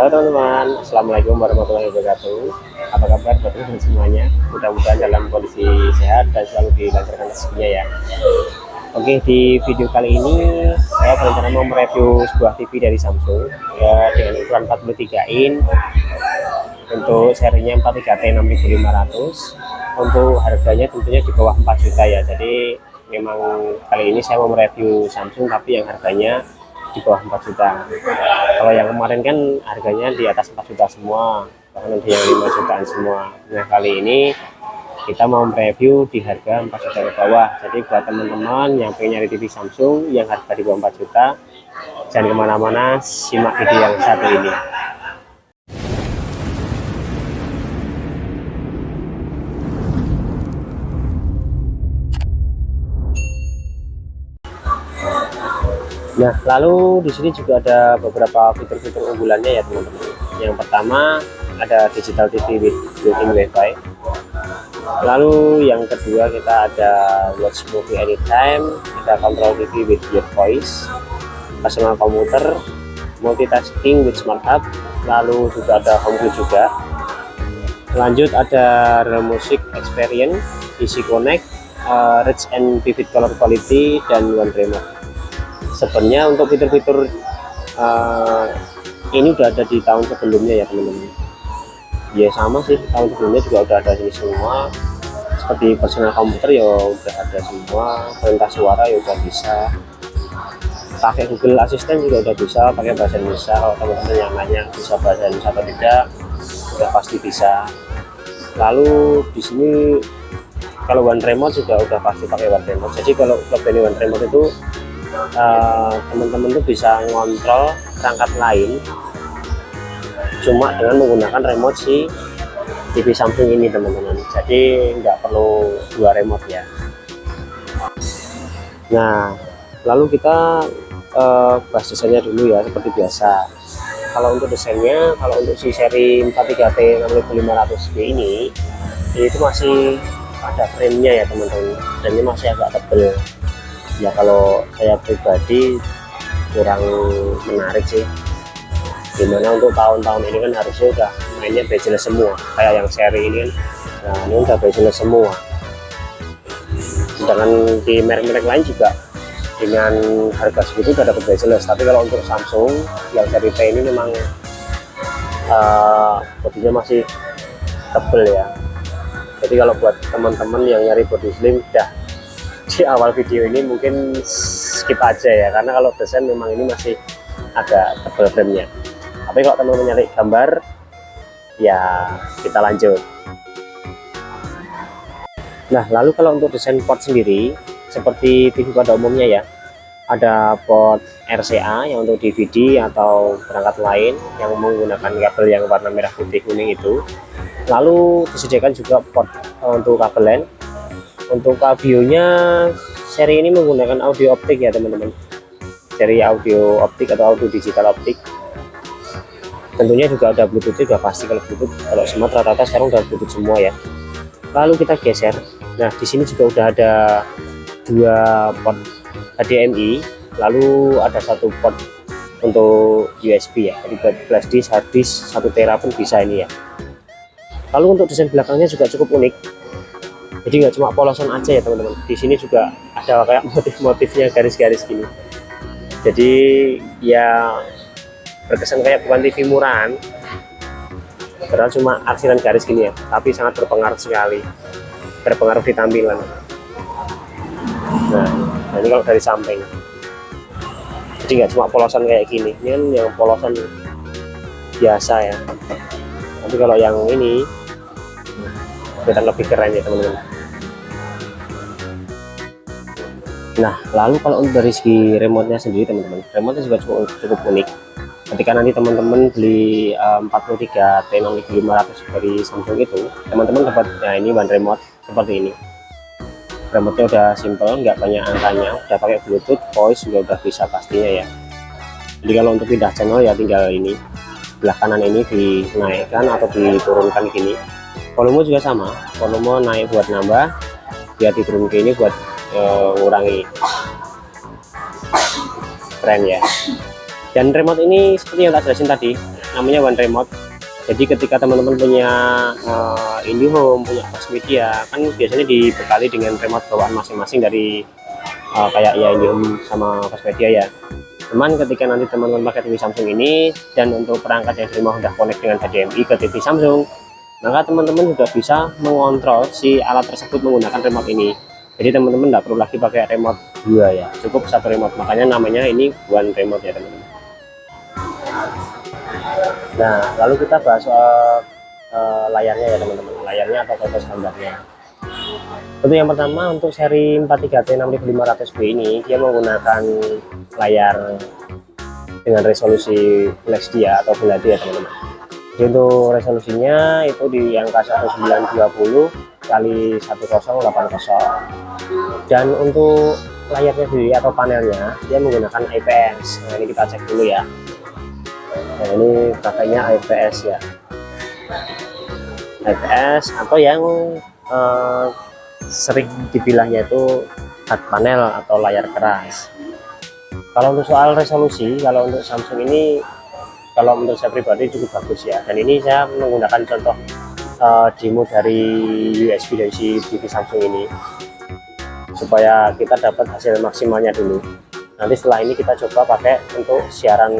Halo teman-teman, Assalamualaikum warahmatullahi wabarakatuh. Apa kabar buat teman-teman semuanya? Mudah-mudahan dalam kondisi sehat dan selalu dilancarkan rezekinya ya. Oke, di video kali ini saya berencana mau mereview sebuah TV dari Samsung ya, dengan ukuran 43 in untuk serinya 43T 6500. Untuk harganya tentunya di bawah 4 juta ya. Jadi memang kali ini saya mau mereview Samsung tapi yang harganya di bawah 4 juta. Kalau yang kemarin kan harganya di atas 4 juta semua, bahkan ada yang 5 jutaan semua. Nah kali ini kita mau mereview di harga 4 juta ke bawah. Jadi buat teman-teman yang pengen nyari TV Samsung yang harga di bawah 4 juta, jangan kemana-mana, simak video yang satu ini. Nah, lalu di sini juga ada beberapa fitur-fitur unggulannya ya teman-teman. Yang pertama ada digital TV with built-in Wi-Fi. Lalu yang kedua kita ada watch movie anytime, kita control TV with your voice, personal computer, multitasking with smart hub. Lalu juga ada home view juga. Lanjut ada real music experience, easy connect, rich and vivid color quality, dan one remote. Sebenarnya untuk fitur-fitur ini udah ada di tahun sebelumnya ya teman-teman. Ya sama sih, tahun sebelumnya juga udah ada ini semua. Seperti personal komputer ya udah ada semua, perintah suara ya udah bisa. Pakai Google Assistant juga udah bisa, pakai bahasa Indonesia. Kalau teman-teman yang nanya bisa bahasa Indonesia atau tidak, udah pasti bisa. Lalu di sini kalau one remote juga udah pasti pakai one remote. Jadi kalau ini one remote itu teman-teman tuh bisa ngontrol perangkat lain cuma dengan menggunakan remote si TV Samsung ini teman-teman. Jadi nggak perlu dua remote ya. Nah lalu kita bahas desainnya dulu ya seperti biasa. Kalau untuk desainnya, kalau untuk si seri 43T 6500B ini itu masih ada frame-nya ya teman-teman, dan ini masih agak tebel ya. Kalau saya pribadi kurang menarik sih, dimana untuk tahun-tahun ini kan harusnya udah mainnya bezel semua kayak yang seri ini kan. Nah ini udah bezel semua, sedangkan di merek-merek lain juga dengan harga segitu udah dapat bezel. Tapi kalau untuk Samsung yang seri T ini memang bodinya masih tebel ya. Jadi kalau buat teman-teman yang nyari body slim, dah di awal video ini mungkin skip aja ya, karena kalau desain memang ini masih agak tebal frame-nya. Tapi kalau teman-teman nyari gambar ya kita lanjut. Nah lalu kalau untuk desain port sendiri seperti TV pada umumnya ya, ada port RCA yang untuk DVD atau perangkat lain yang menggunakan kabel yang warna merah putih kuning itu. Lalu disediakan juga port untuk kabel LAN. Untuk audionya seri ini menggunakan audio optik ya teman-teman, seri audio optik atau audio digital optik. Tentunya juga ada Bluetooth juga pasti. Kalau Bluetooth, kalau smart rata-rata sekarang udah Bluetooth semua ya. Lalu kita geser. Nah di sini juga udah ada dua port HDMI, lalu ada satu port untuk USB ya. Jadi buat flash disk, hard disk 1 tera pun bisa ini ya. Lalu untuk desain belakangnya juga cukup unik. Jadi nggak cuma polosan aja ya teman-teman. Di sini juga ada kayak motif-motifnya, garis-garis gini. Jadi ya berkesan kayak bukan TV murahan. Padahal cuma arsiran garis gini ya, tapi sangat berpengaruh sekali. Berpengaruh di tampilan. Nah ini kalau dari samping. Jadi nggak cuma polosan kayak gini. Ini kan yang polosan biasa ya. Tapi kalau yang ini kelihatan lebih keren ya teman-teman. Nah lalu kalau untuk dari segi remote-nya sendiri teman-teman, remote-nya juga cukup unik. Ketika nanti teman-teman beli 43T 6500 dari Samsung itu, teman-teman dapat ya ini one remote seperti ini. Remote-nya udah simple, nggak banyak angkanya, udah pakai Bluetooth, voice juga udah bisa pastinya ya. Jadi kalau untuk pindah channel ya tinggal ini belah kanan ini dinaikkan atau diturunkan gini. Volume juga sama, volume naik buat nambah, biar diturun ke ini buat ngurangi. Keren ya. Dan remote ini seperti yang tak jelasin tadi, namanya One Remote. Jadi ketika teman-teman punya IndiHome, punya Fast Media, kan biasanya dibekali dengan remote bawaan masing-masing dari kayak ya IndiHome sama Fast Media ya. Cuman ketika nanti teman-teman pakai TV Samsung ini, dan untuk perangkat yang di rumah sudah connect dengan HDMI ke TV Samsung, maka teman-teman juga bisa mengontrol si alat tersebut menggunakan remote ini. Jadi teman-teman tidak perlu lagi pakai remote dua ya, cukup satu remote. Makanya namanya ini One Remote ya teman-teman. Nah, lalu kita bahas soal layarnya ya teman-teman, layarnya atau foto gambarnya. Untuk yang pertama, untuk seri 43T 6500B ini dia menggunakan layar dengan resolusi Full HD ya, atau Full HD ya teman-teman. Jadi untuk resolusinya itu di angka 1920 kali 1080, dan untuk layarnya sendiri atau panelnya dia menggunakan IPS. Nah, ini kita cek dulu ya. Nah, ini pakainya IPS ya, IPS atau yang sering dibilangnya itu hard panel atau layar keras. Kalau untuk soal resolusi, kalau untuk Samsung ini, kalau menurut saya pribadi cukup bagus ya. Dan ini saya menggunakan contoh demo dari USB dari si TV Samsung ini, supaya kita dapat hasil maksimalnya dulu. Nanti setelah ini kita coba pakai untuk siaran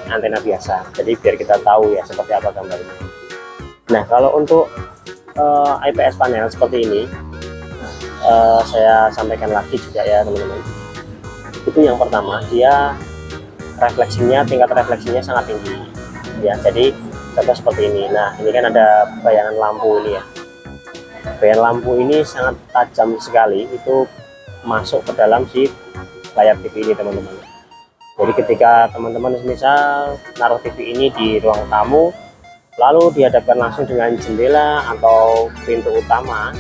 antena biasa, jadi biar kita tahu ya seperti apa gambarnya. Nah, kalau untuk IPS panel seperti ini, saya sampaikan lagi juga ya teman-teman. Itu yang pertama, dia refleksinya, tingkat refleksinya sangat tinggi ya. Jadi contoh seperti ini. Nah, ini kan ada bayangan lampu ini ya. Bayangan lampu ini sangat tajam sekali, itu masuk ke dalam si layar TV ini teman-teman. Jadi ketika teman-teman misal naruh TV ini di ruang tamu, lalu dihadapkan langsung dengan jendela atau pintu utama,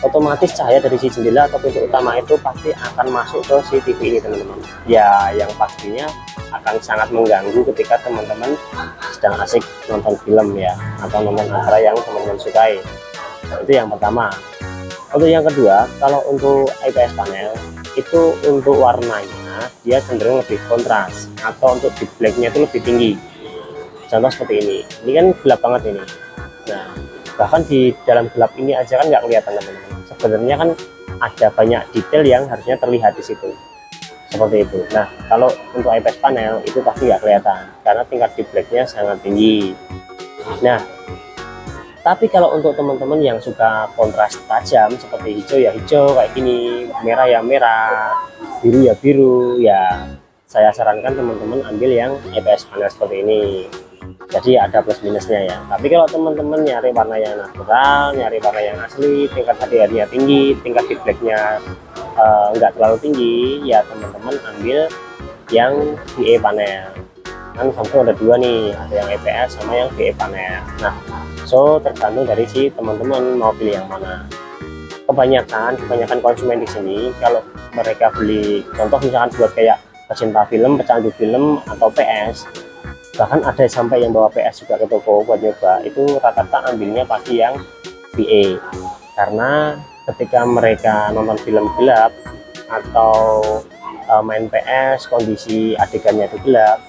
otomatis cahaya dari si jendela atau pintu utama itu pasti akan masuk ke si TV ini teman-teman. Ya, yang pastinya akan sangat mengganggu ketika teman-teman sedang asik nonton film ya, atau nonton acara yang teman-teman sukai. Itu yang pertama. Untuk yang kedua, kalau untuk IPS panel itu untuk warnanya dia cenderung lebih kontras, atau untuk di blacknya itu lebih tinggi. Contoh seperti ini kan gelap banget ini. Nah, bahkan di dalam gelap ini aja kan nggak kelihatan teman-teman. Sebenarnya kan ada banyak detail yang harusnya terlihat di situ, seperti itu. Nah, kalau untuk IPS panel itu pasti nggak kelihatan karena tingkat di blacknya sangat tinggi. Nah, tapi kalau untuk teman-teman yang suka kontras tajam seperti hijau ya hijau kayak gini, merah ya merah, biru ya biru ya, saya sarankan teman-teman ambil yang IPS panel seperti ini. Jadi ada plus minusnya ya. Tapi kalau teman-teman nyari warna yang natural, nyari warna yang asli, tingkat HDR-nya tinggi, tingkat di blacknya nggak terlalu tinggi, ya teman-teman ambil yang VA panel. Kan Samsung ada dua nih, ada yang IPS sama yang VA panel. Nah, so tergantung dari si teman-teman mau pilih yang mana. Kebanyakan konsumen di sini kalau mereka beli, contoh misalkan buat kayak pecinta film, pecandu film atau PS, bahkan ada sampai yang bawa PS juga ke toko buat nyoba, itu rata-rata ambilnya pasti yang VA, karena ketika mereka nonton film gelap atau main PS kondisi adegannya itu gelap,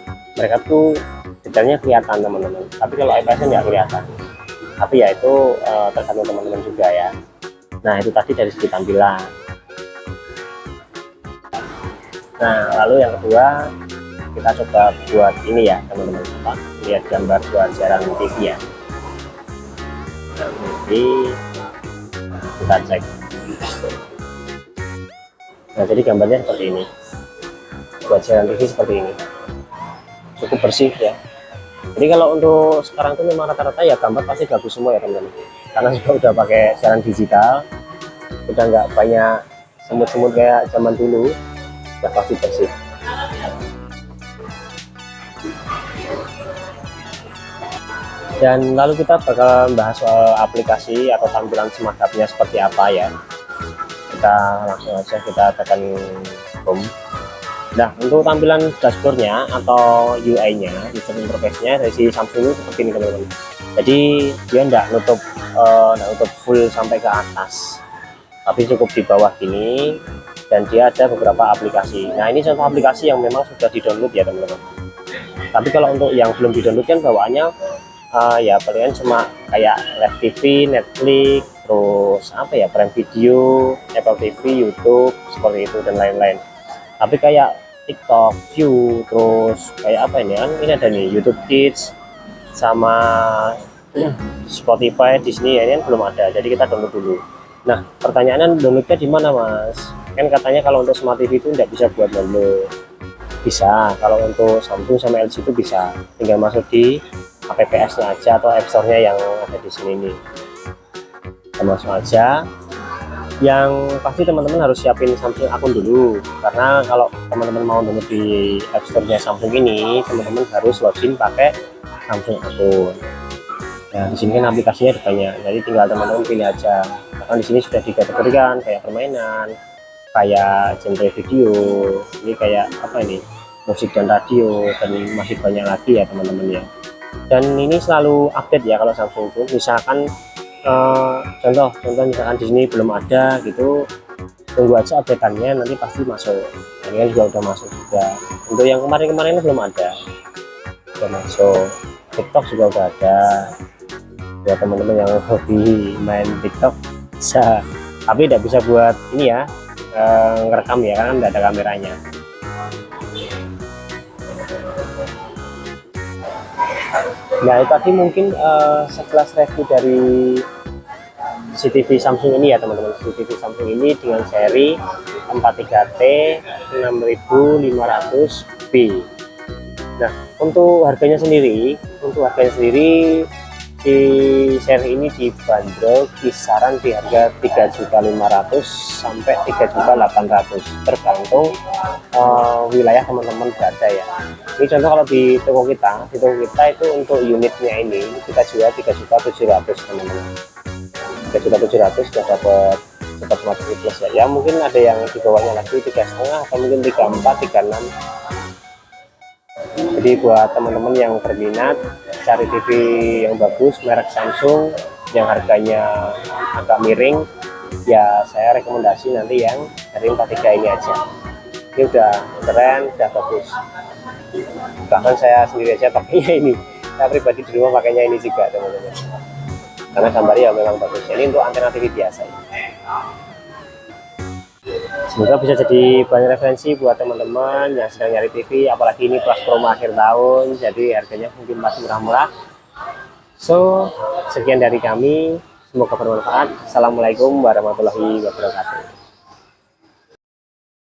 mereka tuh detailnya kelihatan teman-teman. Tapi kalau IPS nggak kelihatan. Tapi ya itu tergantung teman-teman juga ya. Nah, itu tadi dari segi tampilan. Nah, lalu yang kedua kita coba buat ini ya teman-teman, apa, lihat gambar buat siaran TV ya. Nah, jadi kita cek. Nah, jadi gambarnya seperti ini buat siaran TV seperti ini, cukup bersih ya. Jadi kalau untuk sekarang tuh memang rata-rata ya gambar pasti bagus semua ya teman-teman, karena juga udah pakai siaran digital, udah nggak banyak semut-semut kayak zaman dulu, udah pasti bersih. Dan lalu kita bakal bahas soal aplikasi atau tampilan smart hub-nya seperti apa ya. Kita langsung aja kita tekan home. Nah, untuk tampilan dashboardnya atau UI-nya, user interface-nya dari si Samsung ini seperti ini teman-teman. Jadi dia nggak nutup full sampai ke atas, tapi cukup di bawah gini, dan dia ada beberapa aplikasi. Nah, ini contoh aplikasi yang memang sudah di-download ya teman-teman. Tapi kalau untuk yang belum di-download kan bawaannya ya palingan cuma kayak Live TV, Netflix, terus apa ya, Prime Video, Apple TV, YouTube seperti itu dan lain-lain. Tapi kayak TikTok, View, terus kayak apa ini kan, ini ada nih YouTube Kids sama Spotify, Disney ya, ini kan belum ada, jadi kita download dulu. Nah pertanyaannya downloadnya di mana Mas? Kan katanya kalau untuk Smart TV itu tidak bisa buat download. Bisa, kalau untuk Samsung sama LG itu bisa, tinggal masuk di apps nya aja atau App Store-nya yang ada di sini nih. Kita masuk aja. Yang pasti teman-teman harus siapin Samsung akun dulu, karena kalau teman-teman mau download di App Store-nya Samsung ini, teman-teman harus login pakai Samsung akun. Nah di sini kan aplikasinya ada banyak, jadi tinggal teman-teman pilih aja. Bahkan di sini sudah dikategorikan kayak permainan, kayak genre video, ini kayak apa ini, musik dan radio, dan masih banyak lagi ya teman-teman ya. Dan ini selalu update ya kalau Samsung itu, misalkan contoh misalkan di sini belum ada gitu, tunggu aja updateannya, nanti pasti masuk. Ini kan juga udah masuk juga. Untuk yang kemarin-kemarin belum ada, udah masuk. TikTok juga udah ada, buat teman-teman yang hobi main TikTok bisa, tapi tidak bisa buat ini ya, ngerekam ya, karena tidak ada kameranya. Nah itu tadi mungkin sekelas review dari CCTV Samsung ini ya teman-teman. CCTV Samsung ini dengan seri 43T 6500B. Nah untuk harganya sendiri di seri ini dibanderol kisaran di harga 3.500.000 sampai 3.800.000 tergantung wilayah teman-teman berada ya. Ini contoh kalau di toko kita itu untuk unitnya ini kita jual 3.700.000 teman-teman. 3.700.000 sudah dapat Super Smart TV Plus ya. Ya mungkin ada yang di bawahnya lagi 3,5 atau mungkin 34, 36. Jadi buat teman-teman yang berminat cari TV yang bagus merek Samsung yang harganya agak miring, ya saya rekomendasi nanti yang dari 43 ini aja. Ini udah keren, udah bagus. Bahkan saya sendiri aja pakainya ini, saya pribadi di rumah pakainya ini juga teman-teman, karena gambarnya ya memang bagus. Ini untuk antena TV biasa ya. Semoga bisa jadi bahan referensi buat teman-teman yang sedang nyari TV, apalagi ini pas promo akhir tahun, jadi harganya mungkin masih murah-murah. So sekian dari kami, semoga bermanfaat. Assalamualaikum warahmatullahi wabarakatuh.